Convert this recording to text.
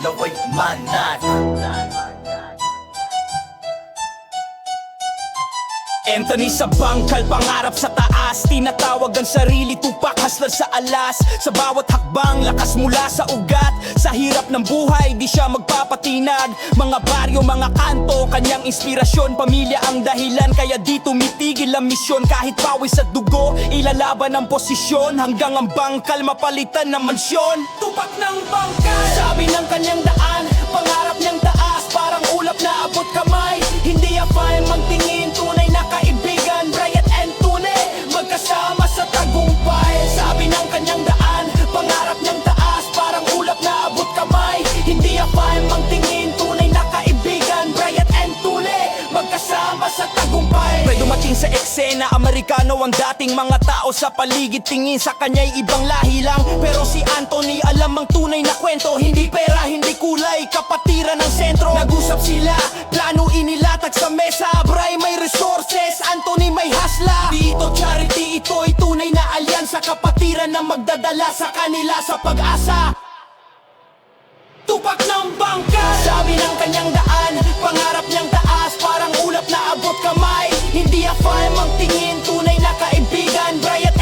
laway manat. Anthony sa bangkal, pangarap sa taas. Tinatawag ang sarili, Tupac, hustler sa alas. Sa bawat hakbang, lakas mula sa ugat. Sa hirap ng buhay, di siya magpapatinag. Mga baryo, mga kanto, kanyang inspirasyon. Pamilya ang dahilan, kaya di tumitigil ang misyon. Kahit pawis at dugo, ilalaban ang posisyon. Hanggang ang bangkal, mapalitan ng mansyon. Tupac ng bangkal, sabi ng kanyang daan. Pangarap niyang taas, parang ulap na abot kamay. Hindi afaan magtingin, tunay na kaibigan. Brian and Tune, magkasama sa tagumpay. Sabi ng kanyang daan, pangarap niyang taas, parang ulap na abot kamay. Hindi afaan magtingin, tunay na kaibigan. Brian and Tune, magkasama sa tagumpay. May dumating sa eksena, Amerikano ang dating. Mga tao sa paligid tingin sa kanya'y ibang lahi lang. Pero si Anthony alam ang tunay na kwento. Hindi pera, hindi kulay, kapatiran ng sentro. Nag-usap sila, plano inilatag sa mesa. Bray may resources, Anthony may hasla. Dito charity, ito'y tunay na alyansa. Kapatiran na magdadala sa kanila sa pag-asa. Tupac ng bangkal, sabi ng kanyang daan. Pangarap niyang taas, parang ulap na abot kamay. Hindi afaan magtingin, tunay na kaibigan. Brian